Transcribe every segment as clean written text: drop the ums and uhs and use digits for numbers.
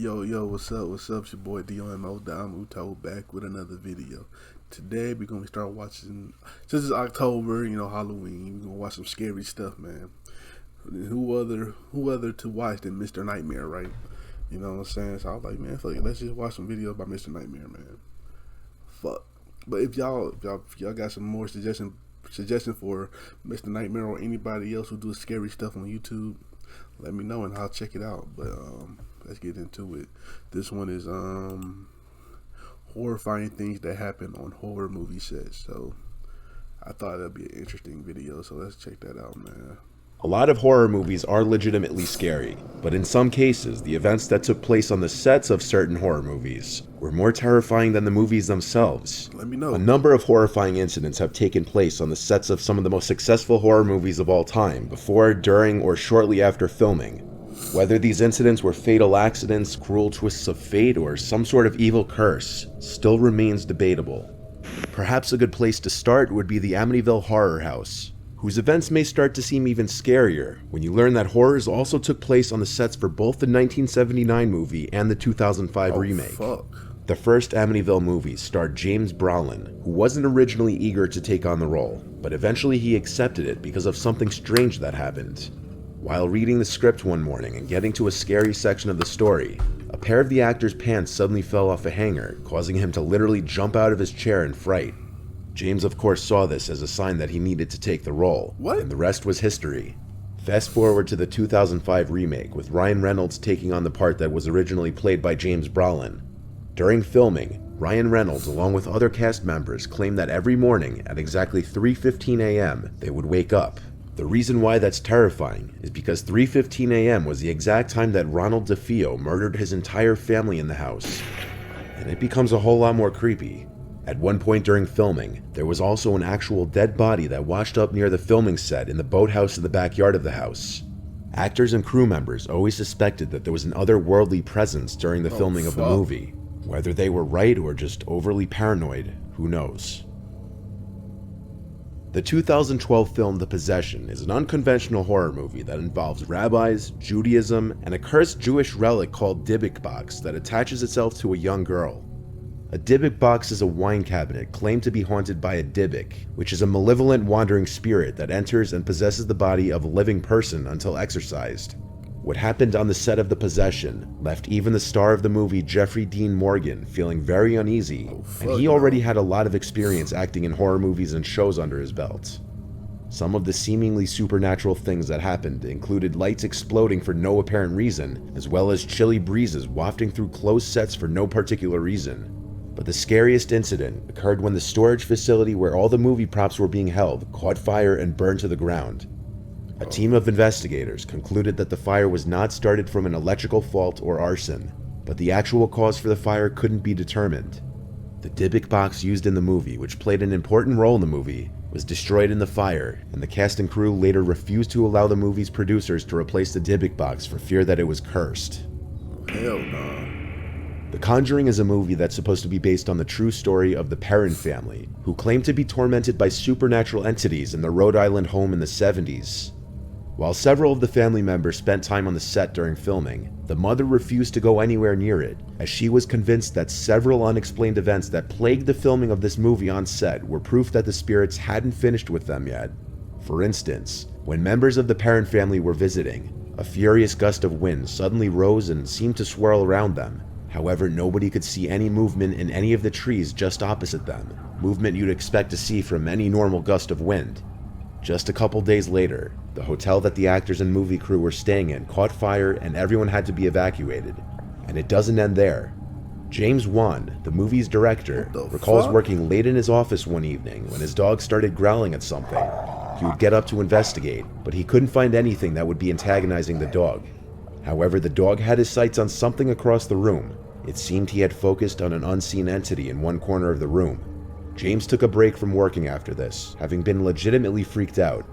Yo, what's up? What's up? It's your boy Domuto, Domuto, back with another video. Today we're gonna start watching. Since it's October, Halloween. We're gonna watch some scary stuff, man. Who other to watch than Mr. Nightmare, right? You know what I'm saying? So I was like, man, fuck it, let's just watch some videos about Mr. Nightmare, man. Fuck. But if y'all got some more suggestion for Mr. Nightmare or anybody else who does scary stuff on YouTube, let me know and I'll check it out. But let's get into it. This one is horrifying things that happen on horror movie sets. So I thought that'd be an interesting video. So let's check that out, man. A lot of horror movies are legitimately scary, but in some cases, the events that took place on the sets of certain horror movies were more terrifying than the movies themselves. Let me know. A number of horrifying incidents have taken place on the sets of some of the most successful horror movies of all time, before, during, or shortly after filming. Whether these incidents were fatal accidents, cruel twists of fate, or some sort of evil curse still remains debatable. Perhaps a good place to start would be the Amityville horror house, whose events may start to seem even scarier when you learn that horrors also took place on the sets for both the 1979 movie and the 2005 remake. Fuck. The first Amityville movie starred James Brolin, who wasn't originally eager to take on the role, but eventually he accepted it because of something strange that happened. While reading the script one morning and getting to a scary section of the story, a pair of the actor's pants suddenly fell off a hanger, causing him to literally jump out of his chair in fright. James of course saw this as a sign that he needed to take the role, and the rest was history. Fast forward to the 2005 remake, with Ryan Reynolds taking on the part that was originally played by James Brolin. During filming, Ryan Reynolds, along with other cast members, claimed that every morning at exactly 3:15 a.m. they would wake up. The reason why that's terrifying is because 3:15 a.m. was the exact time that Ronald DeFeo murdered his entire family in the house. And it becomes a whole lot more creepy. At one point during filming, there was also an actual dead body that washed up near the filming set in the boathouse in the backyard of the house. Actors and crew members always suspected that there was an otherworldly presence during the filming of the movie. Whether they were right or just overly paranoid, who knows? The 2012 film The Possession is an unconventional horror movie that involves rabbis, Judaism, and a cursed Jewish relic called Dybbuk box that attaches itself to a young girl. A Dybbuk box is a wine cabinet claimed to be haunted by a Dybbuk, which is a malevolent wandering spirit that enters and possesses the body of a living person until exorcised. What happened on the set of The Possession left even the star of the movie, Jeffrey Dean Morgan, feeling very uneasy, and he already had a lot of experience acting in horror movies and shows under his belt. Some of the seemingly supernatural things that happened included lights exploding for no apparent reason, as well as chilly breezes wafting through closed sets for no particular reason. But the scariest incident occurred when the storage facility where all the movie props were being held caught fire and burned to the ground. A team of investigators concluded that the fire was not started from an electrical fault or arson, but the actual cause for the fire couldn't be determined. The Dybbuk box used in the movie, which played an important role in the movie, was destroyed in the fire, and the cast and crew later refused to allow the movie's producers to replace the Dybbuk box for fear that it was cursed. Hell no. The Conjuring is a movie that's supposed to be based on the true story of the Perron family, who claimed to be tormented by supernatural entities in their Rhode Island home in the 70s. While several of the family members spent time on the set during filming, the mother refused to go anywhere near it, as she was convinced that several unexplained events that plagued the filming of this movie on set were proof that the spirits hadn't finished with them yet. For instance, when members of the Perron family were visiting, a furious gust of wind suddenly rose and seemed to swirl around them. However, nobody could see any movement in any of the trees just opposite them, movement you'd expect to see from any normal gust of wind. Just a couple days later, the hotel that the actors and movie crew were staying in caught fire and everyone had to be evacuated. And it doesn't end there. James Wan, the movie's director, recalls working late in his office one evening when his dog started growling at something. He would get up to investigate, but he couldn't find anything that would be antagonizing the dog. However, the dog had his sights on something across the room. It seemed he had focused on an unseen entity in one corner of the room. James took a break from working after this, having been legitimately freaked out.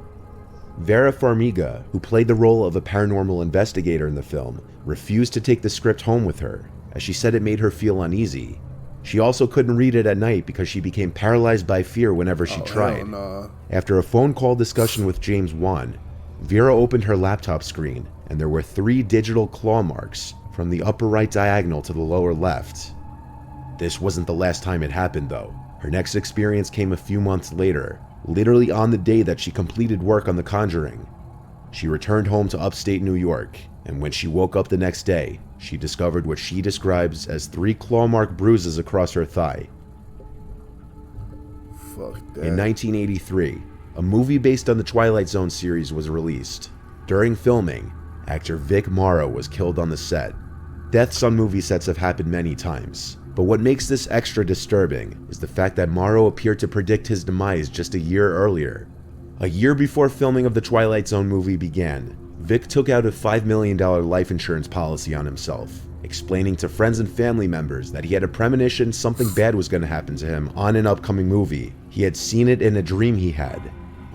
Vera Farmiga, who played the role of a paranormal investigator in the film, refused to take the script home with her, as she said it made her feel uneasy. She also couldn't read it at night because she became paralyzed by fear whenever she tried. After a phone call discussion with James Wan, Vera opened her laptop screen, and there were 3 digital claw marks from the upper right diagonal to the lower left. This wasn't the last time it happened though. Her next experience came a few months later, literally on the day that she completed work on The Conjuring. She returned home to upstate New York, and when she woke up the next day, she discovered what she describes as 3 claw-mark bruises across her thigh. Fuck that. In 1983, a movie based on the Twilight Zone series was released. During filming, actor Vic Morrow was killed on the set. Deaths on movie sets have happened many times, but what makes this extra disturbing is the fact that Morrow appeared to predict his demise just a year earlier. A year before filming of the Twilight Zone movie began, Vic took out a $5 million life insurance policy on himself, explaining to friends and family members that he had a premonition something bad was going to happen to him on an upcoming movie. He had seen it in a dream he had.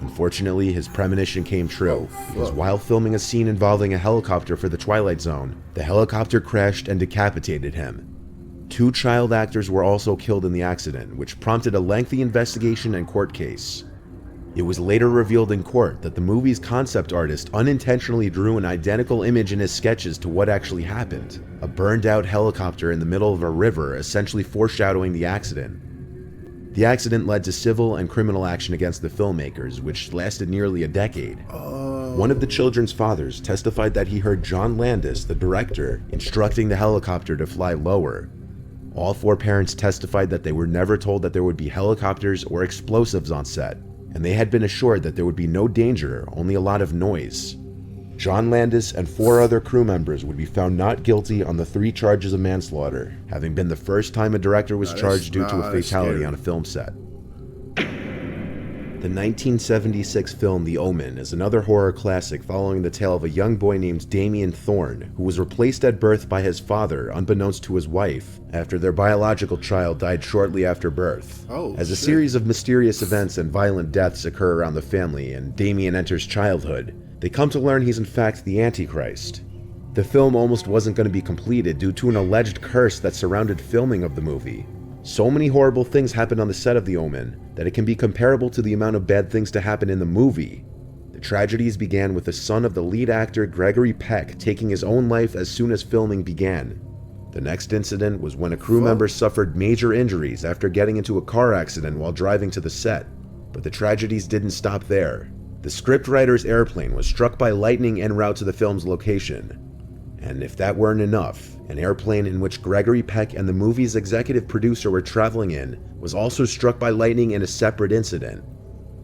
Unfortunately, his premonition came true, because while filming a scene involving a helicopter for the Twilight Zone, the helicopter crashed and decapitated him. 2 child actors were also killed in the accident, which prompted a lengthy investigation and court case. It was later revealed in court that the movie's concept artist unintentionally drew an identical image in his sketches to what actually happened, a burned-out helicopter in the middle of a river, essentially foreshadowing the accident. The accident led to civil and criminal action against the filmmakers, which lasted nearly a decade. One of the children's fathers testified that he heard John Landis, the director, instructing the helicopter to fly lower. All 4 parents testified that they were never told that there would be helicopters or explosives on set, and they had been assured that there would be no danger, only a lot of noise. John Landis and 4 other crew members would be found not guilty on the 3 charges of manslaughter, having been the first time a director was charged due to a fatality on a film set. The 1976 film The Omen is another horror classic following the tale of a young boy named Damien Thorne, who was replaced at birth by his father, unbeknownst to his wife, after their biological child died shortly after birth. As a series of mysterious events and violent deaths occur around the family and Damien enters childhood, they come to learn he's in fact the Antichrist. The film almost wasn't going to be completed due to an alleged curse that surrounded filming of the movie. So many horrible things happened on the set of The Omen that it can be comparable to the amount of bad things to happen in the movie. The tragedies began with the son of the lead actor Gregory Peck taking his own life as soon as filming began. The next incident was when a crew member suffered major injuries after getting into a car accident while driving to the set. But the tragedies didn't stop there. The scriptwriter's airplane was struck by lightning en route to the film's location. And if that weren't enough, an airplane in which Gregory Peck and the movie's executive producer were traveling in was also struck by lightning in a separate incident.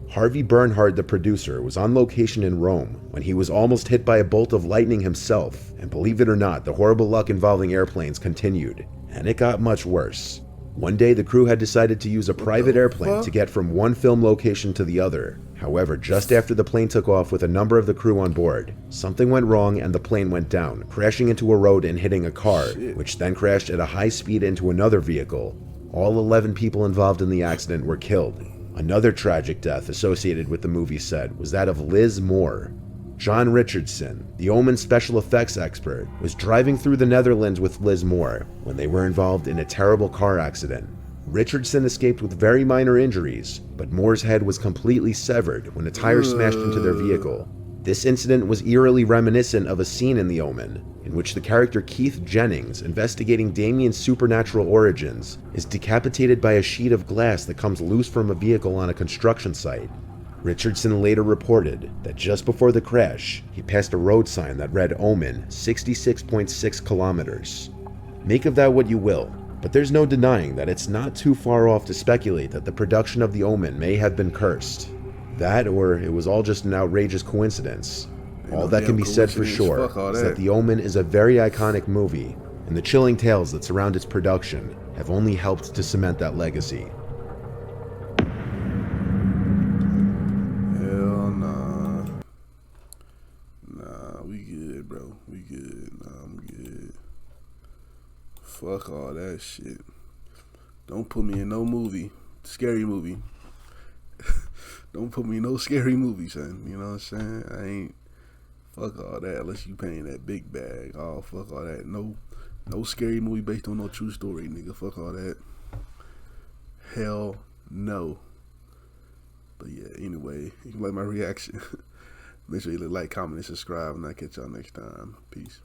Harvey Bernhard, the producer, was on location in Rome when he was almost hit by a bolt of lightning himself, and believe it or not, the horrible luck involving airplanes continued, and it got much worse. One day, the crew had decided to use a private airplane to get from one film location to the other. However, just after the plane took off with a number of the crew on board, something went wrong and the plane went down, crashing into a road and hitting a car, which then crashed at a high speed into another vehicle. All 11 people involved in the accident were killed. Another tragic death associated with the movie set was that of Liz Moore. John Richardson, the Omen special effects expert, was driving through the Netherlands with Liz Moore when they were involved in a terrible car accident. Richardson escaped with very minor injuries, but Moore's head was completely severed when a tire smashed into their vehicle. This incident was eerily reminiscent of a scene in The Omen, in which the character Keith Jennings, investigating Damien's supernatural origins, is decapitated by a sheet of glass that comes loose from a vehicle on a construction site. Richardson later reported that just before the crash, he passed a road sign that read Omen 66.6 kilometers. Make of that what you will, but there's no denying that it's not too far off to speculate that the production of The Omen may have been cursed. That, or it was all just an outrageous coincidence. All that can be said for sure is that The Omen is a very iconic movie, and the chilling tales that surround its production have only helped to cement that legacy. Hell nah. Nah, we good, bro. We good. Nah, I'm good. Fuck all that shit. Don't put me in no movie. Scary movie. Don't put me in no scary movie, son. You know what I'm saying? I ain't. Fuck all that unless you paying that big bag. Oh, fuck all that. No scary movie based on no true story, nigga. Fuck all that. Hell no. But yeah, anyway, you can like my reaction. Make sure you like, comment, and subscribe, and I'll catch y'all next time. Peace.